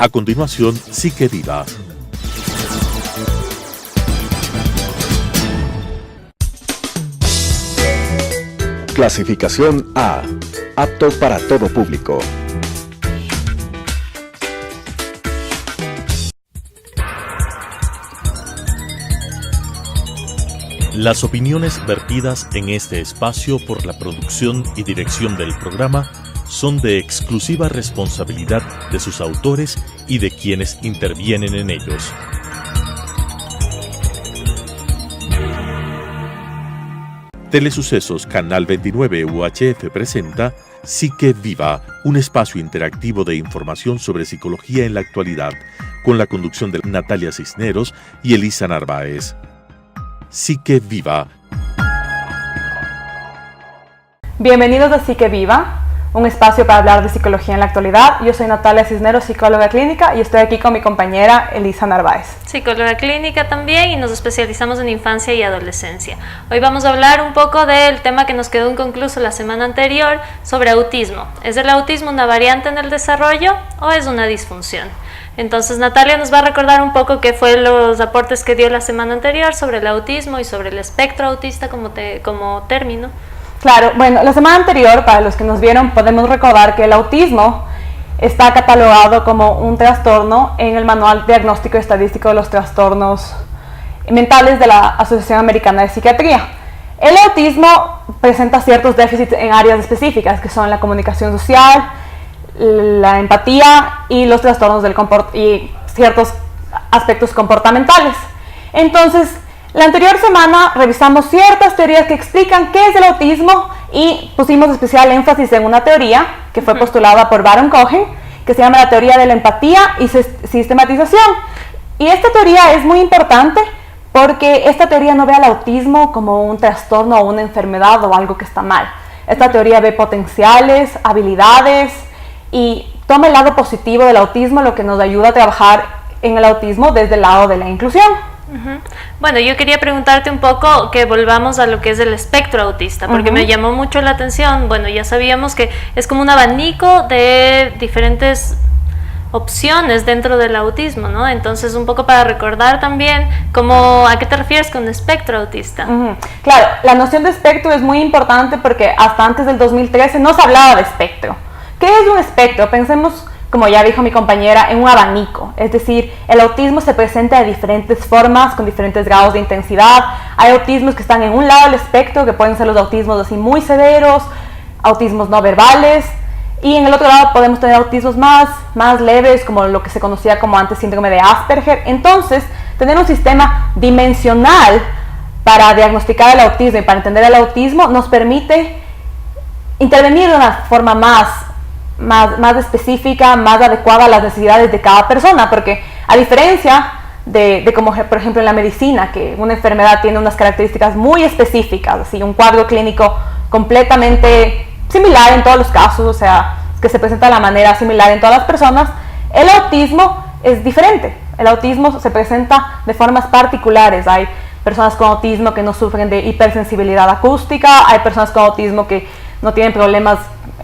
A continuación, Psique Viva. Clasificación A. Apto para todo público. Las opiniones vertidas en este espacio por la producción y dirección del programa son de exclusiva responsabilidad de sus autores y de quienes intervienen en ellos. Telesucesos Canal 29 UHF presenta Psique Viva, un espacio interactivo de información sobre psicología en la actualidad, con la conducción de Natalia Cisneros y Elisa Narváez. Psique Viva. Bienvenidos a Psique Viva, un espacio para hablar de psicología en la actualidad. Yo soy Natalia Cisneros, psicóloga clínica, y estoy aquí con mi compañera Elisa Narváez. Psicóloga clínica también, y nos especializamos en infancia y adolescencia. Hoy vamos a hablar un poco del tema que nos quedó inconcluso la semana anterior sobre autismo. ¿Es el autismo una variante en el desarrollo o es una disfunción? Entonces Natalia nos va a recordar un poco qué fue los aportes que dio la semana anterior sobre el autismo y sobre el espectro autista como término. Claro, bueno, la semana anterior, para los que nos vieron, podemos recordar que el autismo está catalogado como un trastorno en el Manual Diagnóstico y Estadístico de los Trastornos Mentales de la Asociación Americana de Psiquiatría. El autismo presenta ciertos déficits en áreas específicas, que son la comunicación social, la empatía y los trastornos y ciertos aspectos comportamentales. Entonces, la anterior semana revisamos ciertas teorías que explican qué es el autismo y pusimos especial énfasis en una teoría que fue postulada por Baron Cohen, que se llama la teoría de la empatía y sistematización. Y esta teoría es muy importante porque esta teoría no ve al autismo como un trastorno o una enfermedad o algo que está mal. Esta teoría ve potenciales, habilidades y toma el lado positivo del autismo, lo que nos ayuda a trabajar en el autismo desde el lado de la inclusión. Bueno, yo quería preguntarte un poco, que volvamos a lo que es el espectro autista, porque me llamó mucho la atención. Bueno, ya sabíamos que es como un abanico de diferentes opciones dentro del autismo, ¿no? Entonces, un poco para recordar también ¿a qué te refieres con espectro autista? Claro, la noción de espectro es muy importante porque hasta antes del 2013 no se hablaba de espectro. ¿Qué es un espectro? Pensemos, como ya dijo mi compañera, en un abanico. Es decir, el autismo se presenta de diferentes formas, con diferentes grados de intensidad. Hay autismos que están en un lado del espectro, que pueden ser los autismos así muy severos, autismos no verbales, y en el otro lado podemos tener autismos más leves, como lo que se conocía como antes síndrome de Asperger. Entonces, tener un sistema dimensional para diagnosticar el autismo y para entender el autismo nos permite intervenir de una forma más específica, más adecuada a las necesidades de cada persona, porque a diferencia de como por ejemplo en la medicina, que una enfermedad tiene unas características muy específicas, así un cuadro clínico completamente similar en todos los casos, o sea, que se presenta de la manera similar en todas las personas, el autismo es diferente. El autismo se presenta de formas particulares. Hay personas con autismo que no sufren de hipersensibilidad acústica, hay personas con autismo que no tienen problemas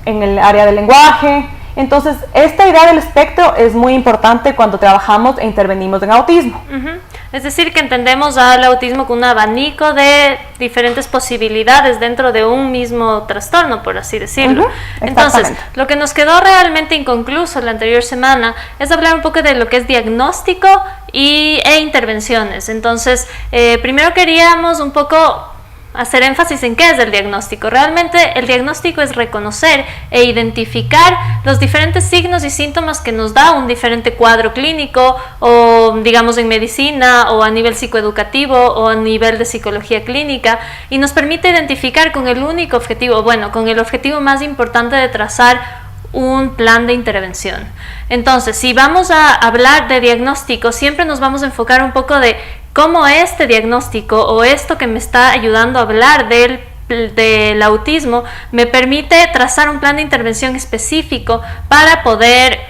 en el área del lenguaje. Entonces, esta idea del espectro es muy importante cuando trabajamos e intervenimos en autismo. Es decir, que entendemos al autismo como un abanico de diferentes posibilidades dentro de un mismo trastorno, por así decirlo. Entonces, lo que nos quedó realmente inconcluso la anterior semana es hablar un poco de lo que es diagnóstico e intervenciones. Entonces, primero queríamos un poco hacer énfasis en qué es el diagnóstico. Realmente el diagnóstico es reconocer e identificar los diferentes signos y síntomas que nos da un diferente cuadro clínico, o digamos en medicina, o a nivel psicoeducativo, o a nivel de psicología clínica, y nos permite identificar con el único objetivo, con el objetivo más importante de trazar un plan de intervención. Entonces, si vamos a hablar de diagnóstico, siempre nos vamos a enfocar un poco de cómo este diagnóstico o esto que me está ayudando a hablar del autismo me permite trazar un plan de intervención específico para poder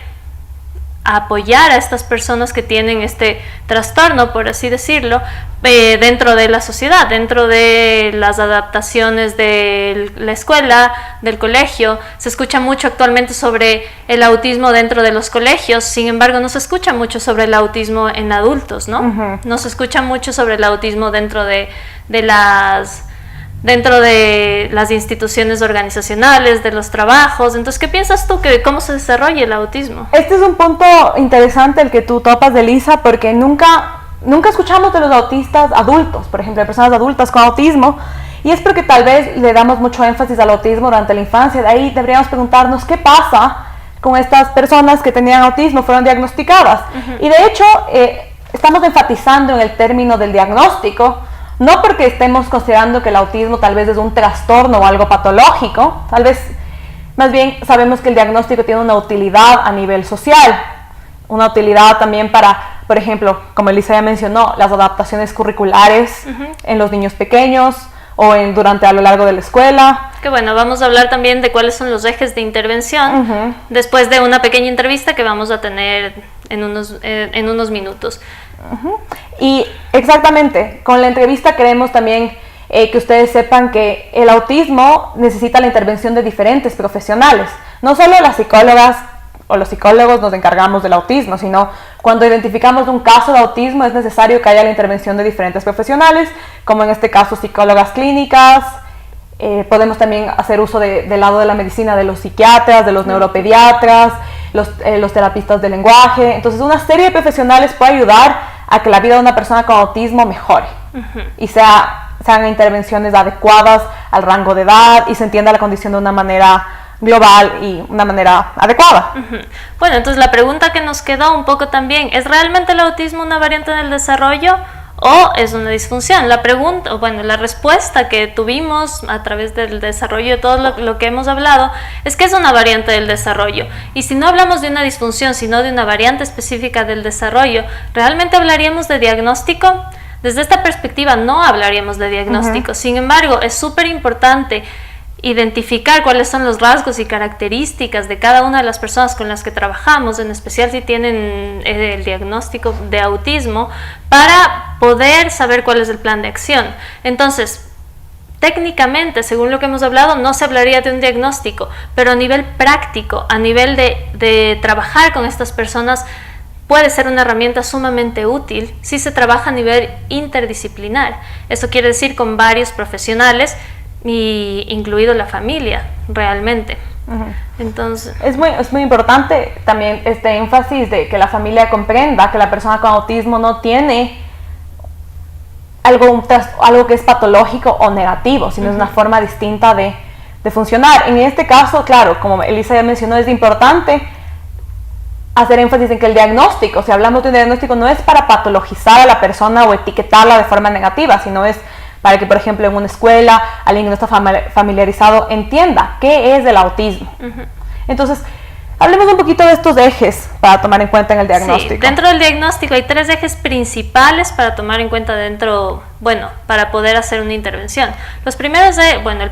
apoyar a estas personas que tienen este trastorno, por así decirlo, dentro de la sociedad, dentro de las adaptaciones de la escuela, del colegio. Se escucha mucho actualmente sobre el autismo dentro de los colegios, sin embargo no se escucha mucho sobre el autismo en adultos, ¿no? No se escucha mucho sobre el autismo dentro de las instituciones organizacionales, de los trabajos. Entonces, ¿qué piensas tú que cómo se desarrolla el autismo? Este es un punto interesante el que tú topas, Elisa, porque nunca escuchamos de los autistas adultos, por ejemplo, de personas adultas con autismo, y es porque tal vez le damos mucho énfasis al autismo durante la infancia. De ahí deberíamos preguntarnos qué pasa con estas personas que tenían autismo, fueron diagnosticadas. Y de hecho, estamos enfatizando en el término del diagnóstico, no porque estemos considerando que el autismo tal vez es un trastorno o algo patológico, tal vez más bien sabemos que el diagnóstico tiene una utilidad a nivel social, una utilidad también para, por ejemplo, como Elisa ya mencionó, las adaptaciones curriculares en los niños pequeños o a lo largo de la escuela. Que bueno, vamos a hablar también de cuáles son los ejes de intervención después de una pequeña entrevista que vamos a tener en unos minutos. Y exactamente, con la entrevista queremos también que ustedes sepan que el autismo necesita la intervención de diferentes profesionales. No solo las psicólogas o los psicólogos nos encargamos del autismo, sino cuando identificamos un caso de autismo es necesario que haya la intervención de diferentes profesionales, como en este caso psicólogas clínicas. Podemos también hacer uso del lado de la medicina de los psiquiatras, de los neuropediatras, los terapistas del lenguaje. Entonces una serie de profesionales puede ayudar a que la vida de una persona con autismo mejore y se hagan intervenciones adecuadas al rango de edad y se entienda la condición de una manera global y una manera adecuada. Bueno, entonces la pregunta que nos quedó un poco también, ¿es realmente el autismo una variante del desarrollo o es una disfunción? La respuesta que tuvimos a través del desarrollo de todo lo que hemos hablado es que es una variante del desarrollo. Y si no hablamos de una disfunción, sino de una variante específica del desarrollo, ¿realmente hablaríamos de diagnóstico? Desde esta perspectiva no hablaríamos de diagnóstico. Sin embargo, es súper importante identificar cuáles son los rasgos y características de cada una de las personas con las que trabajamos, en especial si tienen el diagnóstico de autismo, para poder saber cuál es el plan de acción. Entonces, técnicamente, según lo que hemos hablado, no se hablaría de un diagnóstico, pero a nivel práctico, a nivel de trabajar con estas personas, puede ser una herramienta sumamente útil si se trabaja a nivel interdisciplinar. Eso quiere decir con varios profesionales, y incluido la familia, realmente. Entonces, es muy importante también este énfasis de que la familia comprenda que la persona con autismo no tiene algo que es patológico o negativo, sino es una forma distinta de funcionar. En este caso, claro, como Elisa ya mencionó, es importante hacer énfasis en que el diagnóstico, si hablamos de un diagnóstico, no es para patologizar a la persona o etiquetarla de forma negativa, sino es para que, por ejemplo, en una escuela, alguien que no está familiarizado entienda qué es el autismo. Entonces, hablemos un poquito de estos ejes para tomar en cuenta en el diagnóstico. Sí, dentro del diagnóstico hay 3 ejes principales para tomar en cuenta para poder hacer una intervención. El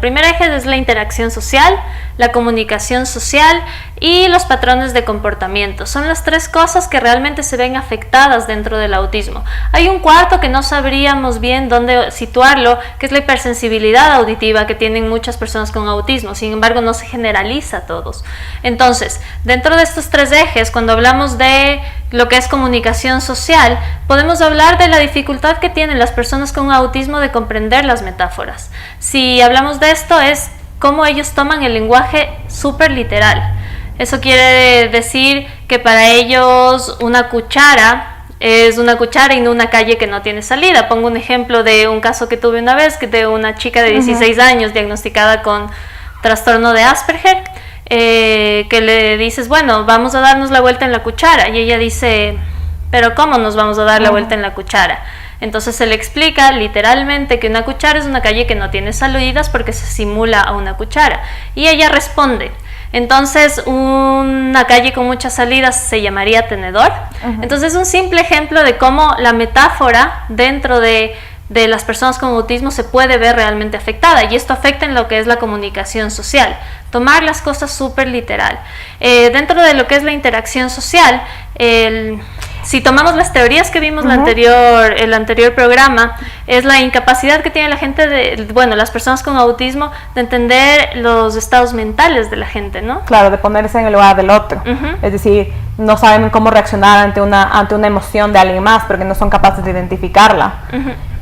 primer eje es la interacción social, la comunicación social y los patrones de comportamiento. Son las 3 cosas que realmente se ven afectadas dentro del autismo. Hay un cuarto que no sabríamos bien dónde situarlo, que es la hipersensibilidad auditiva que tienen muchas personas con autismo. Sin embargo, no se generaliza a todos. Entonces, dentro de estos 3 ejes, cuando hablamos de lo que es comunicación social, podemos hablar de la dificultad que tienen las personas con autismo de comprender las metáforas. Si hablamos de esto, es cómo ellos toman el lenguaje súper literal. Eso quiere decir que para ellos una cuchara es una cuchara y no una calle que no tiene salida. Pongo un ejemplo de un caso que tuve una vez, de una chica de 16 años diagnosticada con trastorno de Asperger, que le dices, bueno, vamos a darnos la vuelta en la cuchara, y ella dice, pero ¿cómo nos vamos a dar la vuelta en la cuchara? Entonces se le explica literalmente que una cuchara es una calle que no tiene salidas porque se simula a una cuchara, y ella responde, entonces una calle con muchas salidas se llamaría tenedor. Entonces es un simple ejemplo de cómo la metáfora dentro de de las personas con autismo se puede ver realmente afectada, y esto afecta en lo que es la comunicación social, tomar las cosas súper literal. Dentro de lo que es la interacción social, si tomamos las teorías que vimos el anterior programa, es la incapacidad que tiene la gente, las personas con autismo, de entender los estados mentales de la gente, ¿no? Claro, de ponerse en el lugar del otro. Es decir, no saben cómo reaccionar ante una emoción de alguien más, porque no son capaces de identificarla.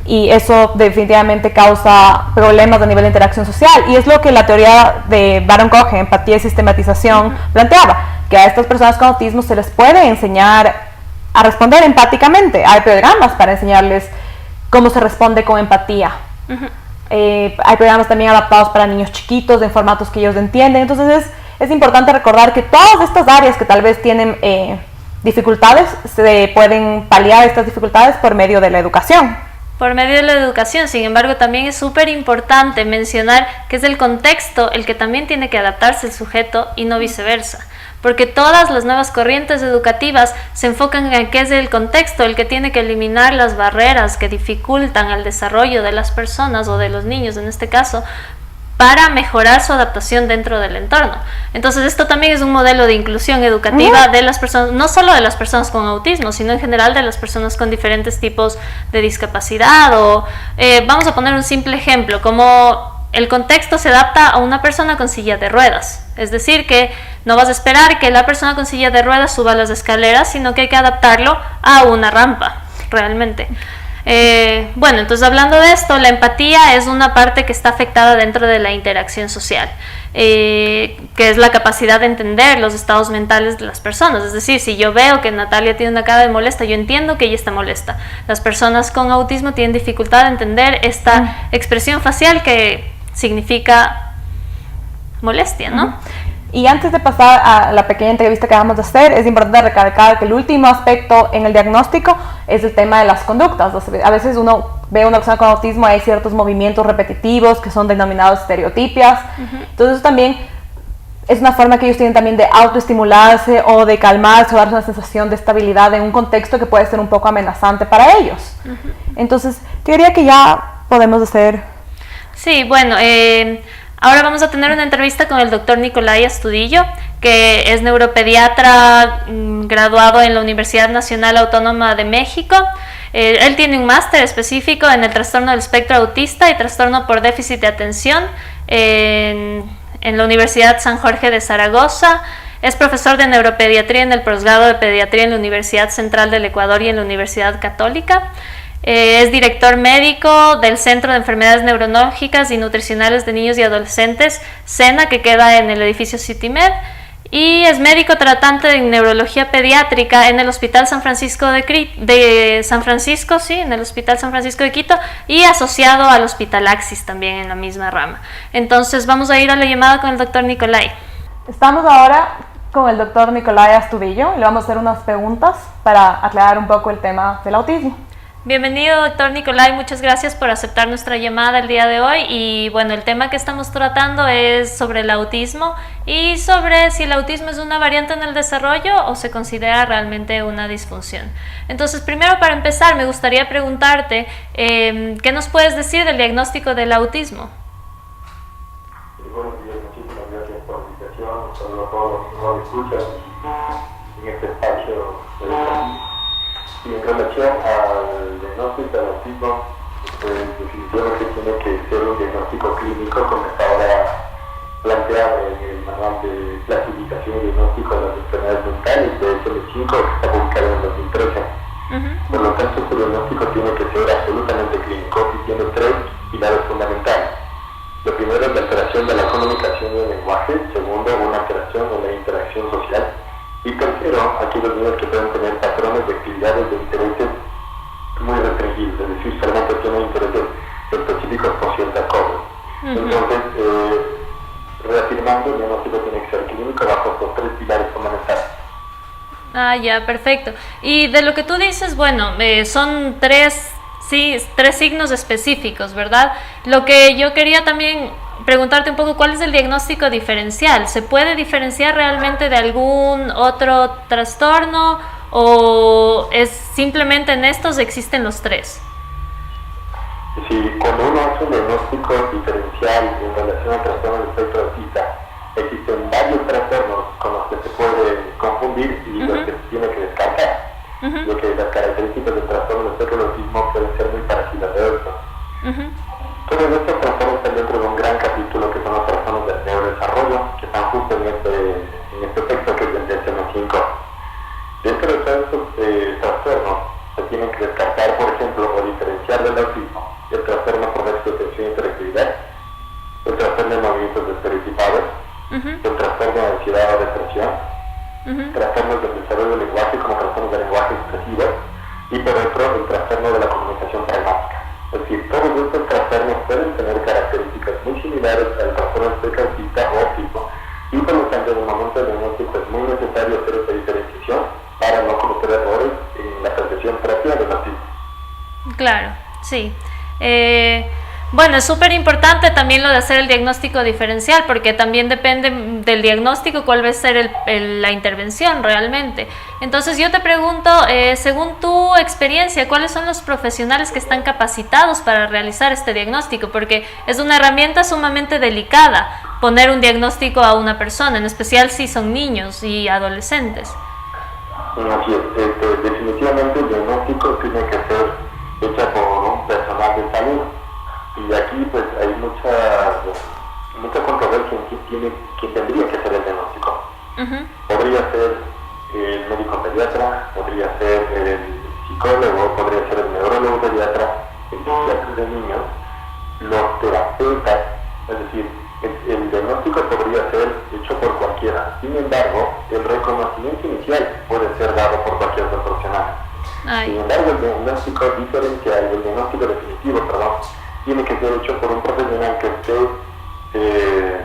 Y eso definitivamente causa problemas a nivel de interacción social, y es lo que la teoría de Baron-Cohen, empatía y sistematización, planteaba, que a estas personas con autismo se les puede enseñar a responder empáticamente. Hay programas para enseñarles cómo se responde con empatía. Hay programas también adaptados para niños chiquitos, en formatos que ellos entienden. Entonces es importante recordar que todas estas áreas que tal vez tienen dificultades, se pueden paliar estas dificultades por medio de la educación. Por medio de la educación. Sin embargo, también es súper importante mencionar que es el contexto el que también tiene que adaptarse el sujeto y no viceversa, porque todas las nuevas corrientes educativas se enfocan en que es el contexto el que tiene que eliminar las barreras que dificultan el desarrollo de las personas o de los niños en este caso, para mejorar su adaptación dentro del entorno. Entonces esto también es un modelo de inclusión educativa de las personas, no solo de las personas con autismo, sino en general de las personas con diferentes tipos de discapacidad. O vamos a poner un simple ejemplo, como el contexto se adapta a una persona con silla de ruedas. Es decir, que no vas a esperar que la persona con silla de ruedas suba las escaleras, sino que hay que adaptarlo a una rampa, realmente. Entonces hablando de esto, la empatía es una parte que está afectada dentro de la interacción social, que es la capacidad de entender los estados mentales de las personas. Es decir, si yo veo que Natalia tiene una cara de molesta, yo entiendo que ella está molesta. Las personas con autismo tienen dificultad de entender esta expresión facial que significa molestia, ¿no? Y antes de pasar a la pequeña entrevista que vamos a hacer, es importante recalcar que el último aspecto en el diagnóstico es el tema de las conductas. A veces uno ve a una persona con autismo, hay ciertos movimientos repetitivos que son denominados estereotipias. Entonces también es una forma que ellos tienen también de autoestimularse o de calmarse o darse una sensación de estabilidad en un contexto que puede ser un poco amenazante para ellos. Entonces, yo diría que ya podemos hacer... Sí, bueno, ahora vamos a tener una entrevista con el doctor Nicolai Astudillo, que es neuropediatra graduado en la Universidad Nacional Autónoma de México. Él tiene un máster específico en el trastorno del espectro autista y trastorno por déficit de atención en la Universidad San Jorge de Zaragoza. Es profesor de neuropediatría en el posgrado de pediatría en la Universidad Central del Ecuador y en la Universidad Católica. Es director médico del Centro de Enfermedades Neurológicas y Nutricionales de Niños y Adolescentes, SENA, que queda en el edificio CityMed, y es médico tratante en neurología pediátrica en el Hospital San Francisco de San Francisco, sí, en el Hospital San Francisco de Quito, y asociado al Hospital Axis también en la misma rama. Entonces vamos a ir a la llamada con el doctor Nicolai. Estamos ahora con el doctor Nicolai Astudillo y le vamos a hacer unas preguntas para aclarar un poco el tema del autismo. Bienvenido, doctor Nicolai, muchas gracias por aceptar nuestra llamada el día de hoy. Y bueno, el tema que estamos tratando es sobre el autismo y sobre si el autismo es una variante en el desarrollo o se considera realmente una disfunción. Entonces, primero, para empezar, me gustaría preguntarte, ¿qué nos puedes decir del diagnóstico del autismo? Buenos días, muchísimas gracias por la invitación. Un saludo a todos los que nos escuchan en este espacio de... Y en relación al diagnóstico del autismo, pues definitivamente tiene que ser un diagnóstico clínico, como está ahora planteado en el manual de clasificación y diagnóstico de las enfermedades mentales de DSM-5, que está publicado en 2013. Por lo tanto, este diagnóstico tiene que ser absolutamente clínico y tiene tres pilares fundamentales. Lo primero es la alteración de la comunicación y el lenguaje. Segundo, una alteración en la interacción social. Y tercero, aquellos niños que pueden tener patrones de actividades de intereses muy restringidos, es decir, solamente tienen intereses específicos por cierta cosa. Entonces, reafirmando, el diagnóstico tiene que ser clínico bajo estos tres pilares fundamentales. Ah, ya, perfecto. Y de lo que tú dices, bueno, son tres signos específicos, ¿verdad? Lo que yo quería también preguntarte un poco, ¿cuál es el diagnóstico diferencial? ¿Se puede diferenciar realmente de algún otro trastorno o es simplemente en estos existen los tres? Si cuando uno hace un diagnóstico diferencial en relación al trastorno del espectro autista, existen varios trastornos con los que se puede confundir y los que se tiene que descartar. Lo que las características del trastorno del espectro del autismo pueden ser muy parecidas de otros. Todos estos trastornos están dentro de un gran capítulo que son los trastornos del neurodesarrollo, que están justo en este texto que es del DSM-5. Dentro de todos estos trastornos se tienen que descartar, por ejemplo, o diferenciar del autismo el trastorno por déficit de atención y hiperactividad, el trastorno de movimientos estereotipados, el trastorno de ansiedad o depresión, trastornos del desarrollo del lenguaje como trastornos de lenguaje expresivo y por otro el trastorno de la comunicación pragmática. Es decir, todos estos trastornos pueden tener características muy similares al trastorno del espectro autista o autismo y por lo tanto en el momento del diagnóstico es muy necesario hacer esta diferenciación para no cometer errores en la percepción propia del autismo. Claro, sí. Bueno, es súper importante también lo de hacer el diagnóstico diferencial, porque también depende del diagnóstico cuál va a ser la intervención realmente. Entonces yo te pregunto, según tu experiencia, ¿cuáles son los profesionales que están capacitados para realizar este diagnóstico? Porque es una herramienta sumamente delicada poner un diagnóstico a una persona, en especial si son niños y adolescentes. Así es, definitivamente el diagnóstico tiene que ser hecho por un personal de salud. Y aquí pues hay mucha controversia en quién tendría que ser el diagnóstico. Podría ser el médico pediatra, podría ser el psicólogo, podría ser el neurólogo pediatra, el psiquiatra de niños, los terapeutas, es decir, el diagnóstico podría ser hecho por cualquiera. Sin embargo, el reconocimiento inicial puede ser dado por cualquier profesional. Sin embargo, el diagnóstico diferencial, el diagnóstico definitivo, tiene que ser hecho por un profesional que esté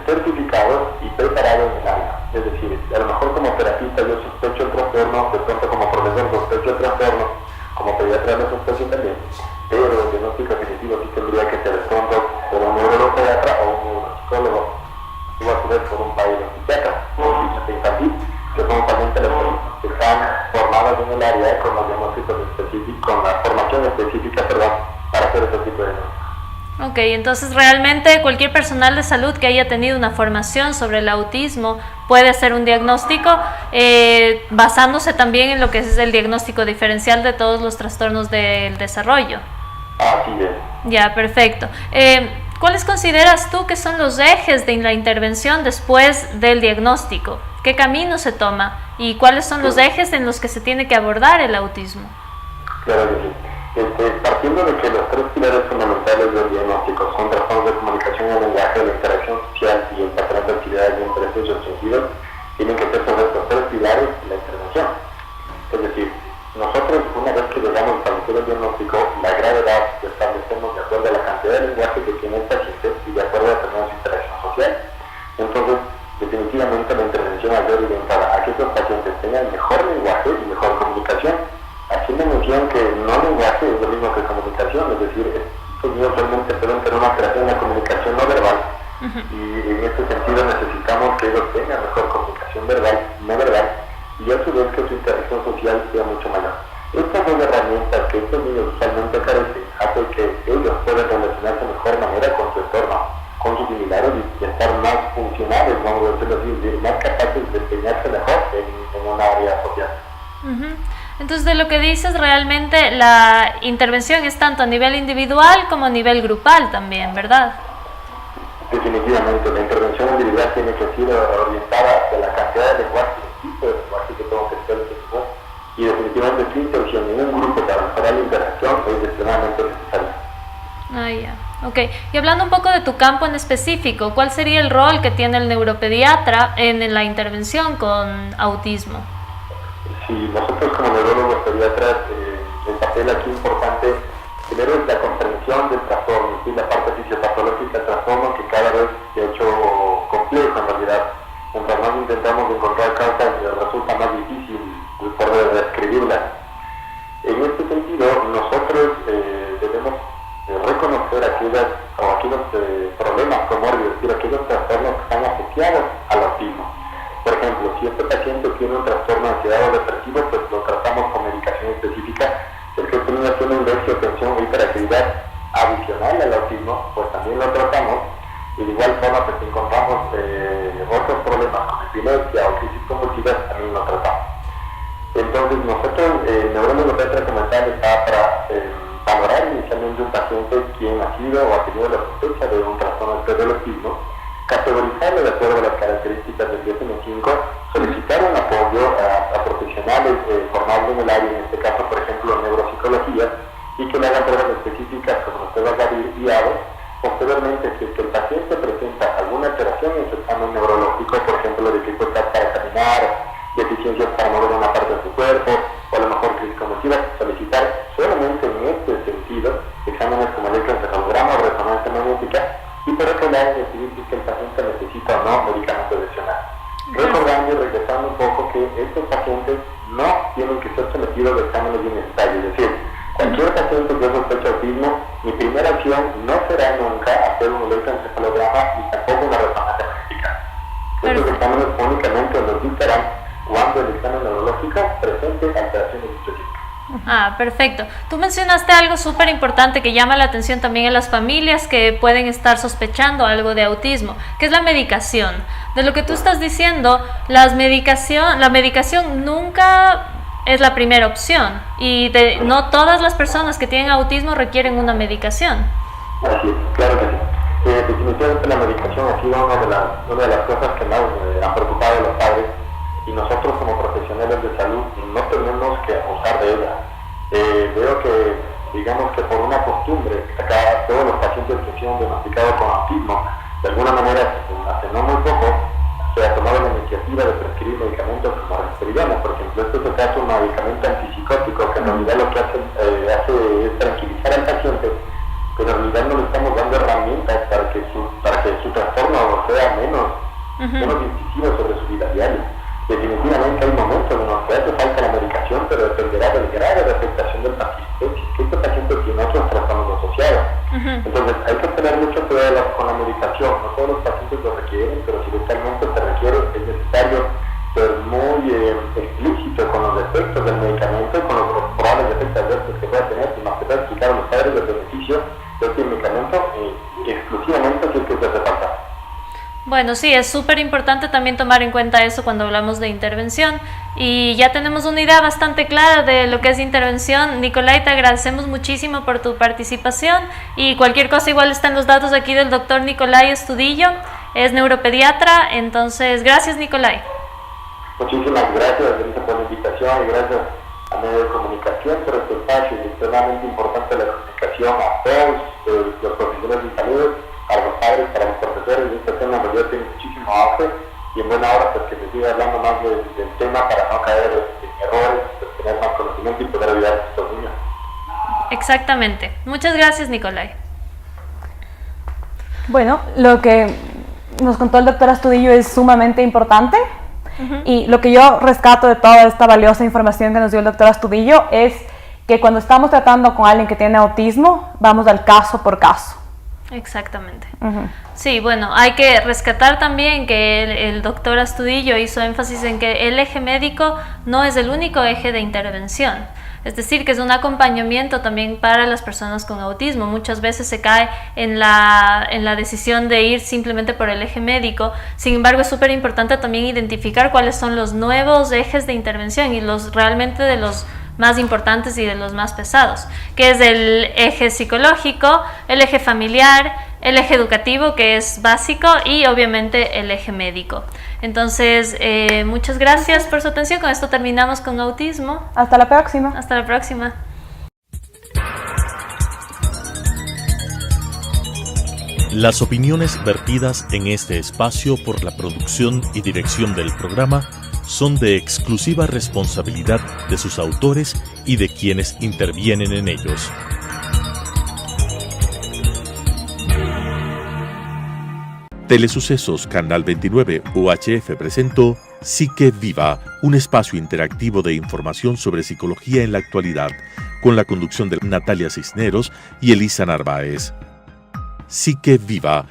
certificado y preparado en el área. Es decir, a lo mejor como terapista yo sospecho el trastorno, de pronto como profesor sospecho el trastorno, como pediatra lo sospecho también, pero el diagnóstico definitivo sí tendría que ser de pronto por un neuropediatra o un neuropsicólogo, o a su vez por un psiquiatra o un psiquiatra infantil, que son pacientes que están formados en el área con los diagnósticos específicos, con la formación específica, para hacer este tipo de diagnósticos. Ok, entonces realmente cualquier personal de salud que haya tenido una formación sobre el autismo puede hacer un diagnóstico basándose también en lo que es el diagnóstico diferencial de todos los trastornos del desarrollo. Así es. Ya, perfecto. ¿Cuáles consideras tú que son los ejes de la intervención después del diagnóstico? ¿Qué camino se toma? ¿Y cuáles son los ejes en los que se tiene que abordar el autismo? Claro que sí. Partiendo de que los tres pilares fundamentales del diagnóstico son trastornos de comunicación y lenguaje, la interacción social y el patrón de actividades de intereses restringidos, tienen que ser sobre estos tres pilares la intervención. Es decir, nosotros una vez que llegamos a establecer el diagnóstico, la gravedad lo establecemos de acuerdo a la cantidad de lenguaje que tiene el paciente y de acuerdo a la su interacción social. Entonces, definitivamente la intervención ha sido orientada a que estos pacientes tengan mejor lenguaje y mejor comunicación. Haciendo mención que no lenguaje es lo mismo que comunicación, es decir, estos niños realmente pueden tener una alteración en la comunicación no verbal y en este sentido necesitamos que ellos tengan mejor comunicación verbal, no verbal, y a su vez que su interacción social sea mucho mayor. Estas dos herramientas que estos niños usualmente carecen hacen que ellos puedan relacionarse de mejor manera con su entorno, con sus similares y estar más funcionales, vamos a decirlo así, más capaces de desempeñarse mejor en una área social. Entonces, de lo que dices, realmente la intervención es tanto a nivel individual como a nivel grupal también, ¿verdad? Definitivamente, la intervención individual tiene que ser orientada hacia la cantidad de lenguaje, el tipo de lenguaje que tengo que hacer, y definitivamente su intervención en un grupo para mejorar la interacción es extremadamente necesaria. Ok, y hablando un poco de tu campo en específico, ¿cuál sería el rol que tiene el neuropediatra en la intervención con autismo? Sí, nosotros como neurólogos pediatras, el papel aquí importante primero es la comprensión del trastorno, y la parte fisiopatológica del trastorno que cada vez se ha hecho complejo en realidad. Mientras más intentamos encontrar causas, resulta más difícil poder describirlas. En este sentido, nosotros debemos reconocer aquellos problemas comórbidos, es decir, aquellos trastornos que están asociados al autismo. Por ejemplo, si este paciente tiene un trastorno de ansiedad o depresivo, pues lo tratamos con medicación específica. Si el que tiene un déficit de atención o hiperactividad adicional El neurólogo recomendable está para valorar inicialmente un paciente quien ha sido o ha tenido la sospecha de un trastorno del autismo, categorizarlo de acuerdo a las características del DSM-5, solicitar un apoyo a profesionales formados en el área, en este caso, por ejemplo, neuropsicología, y que le hagan pruebas específicas como usted va a dar guiado. Posteriormente, si es que el paciente presenta alguna alteración en su examen neurológico, por ejemplo, dificultad para caminar, deficiencias para mover una parte de su cuerpo, o a lo mejor crisis convulsiva, solicitar solamente en este sentido exámenes como el electroencefalograma o resonancia magnética, y por otro lado decidir si es que el paciente necesita o no medicamento adicional. Recordando y regresando un poco que estos pacientes no tienen que ser sometidos a exámenes innecesarios, es decir, cualquier paciente que sospecha autismo, mi primera acción no será nunca hacer un electroencefalograma ni tampoco una resonancia magnética. Estos exámenes únicamente nos dictarán cuando el examen neurológico presente alteraciones específicas. Perfecto. Tú mencionaste algo súper importante que llama la atención también a las familias que pueden estar sospechando algo de autismo, que es la medicación. De lo que tú estás diciendo, la medicación nunca es la primera opción y no todas las personas que tienen autismo requieren una medicación. Así es, claro que sí. Definitivamente la medicación ha sido una de las cosas que más han preocupado a los padres, y nosotros como profesionales de salud no tenemos que abusar de ella. Veo que, digamos que por una costumbre, acá todos los pacientes que han sido diagnosticados con autismo, de alguna manera, hace no muy poco, se ha tomado la iniciativa de prescribir medicamentos como risperidona, por ejemplo. Esto se trata de un medicamento antipsicótico que en realidad lo que hace es tranquilizar al paciente, pero en realidad no le estamos dando herramientas para que su trastorno sea menos incisivo sobre su vida diaria. Definitivamente hay momentos en los que hace falta la medicación, pero dependerá del grado de afectación del paciente, que este paciente tiene otros trastornos asociados. Entonces hay que tener mucho cuidado con la medicación. No todos los pacientes lo requieren, pero si realmente se requiere, es necesario ser muy explícito con los efectos del medicamento y con los probables efectos adversos que pueda tener, y más que nada explicar a los padres el beneficio de este medicamento exclusivamente si es que se hace falta. Bueno, sí, es súper importante también tomar en cuenta eso cuando hablamos de intervención, y ya tenemos una idea bastante clara de lo que es intervención. Nicolai, te agradecemos muchísimo por tu participación, y cualquier cosa igual están los datos aquí del doctor Nicolai Estudillo, es neuropediatra. Entonces, gracias, Nicolai. Muchísimas gracias, Denise, por la invitación, y gracias a medio de comunicación por este espacio. Es extremadamente importante la comunicación a todos los profesionales de salud, a los padres, para los profesores. Este tema en realidad tiene muchísimo auge, y en buena hora pues que se siga hablando más del tema para no caer en errores, pues, tener más conocimiento y poder ayudar a estos niños. Exactamente. Muchas gracias, Nicolai. Bueno, lo que nos contó el doctor Astudillo es sumamente importante, y lo que yo rescato de toda esta valiosa información que nos dio el doctor Astudillo es que cuando estamos tratando con alguien que tiene autismo, vamos al caso por caso. Exactamente. Sí, bueno, hay que rescatar también que el doctor Astudillo hizo énfasis en que el eje médico no es el único eje de intervención. Es decir, que es un acompañamiento también para las personas con autismo. Muchas veces se cae en la decisión de ir simplemente por el eje médico. Sin embargo, es súper importante también identificar cuáles son los nuevos ejes de intervención, y realmente de los más importantes y de los más pesados, que es el eje psicológico, el eje familiar, el eje educativo, que es básico, y obviamente el eje médico. Entonces, muchas gracias por su atención. Con esto terminamos con autismo. Hasta la próxima. Hasta la próxima. Las opiniones vertidas en este espacio por la producción y dirección del programa son de exclusiva responsabilidad de sus autores y de quienes intervienen en ellos. Telesucesos Canal 29 UHF presentó Psique Viva, un espacio interactivo de información sobre psicología en la actualidad, con la conducción de Natalia Cisneros y Elisa Narváez. Psique Viva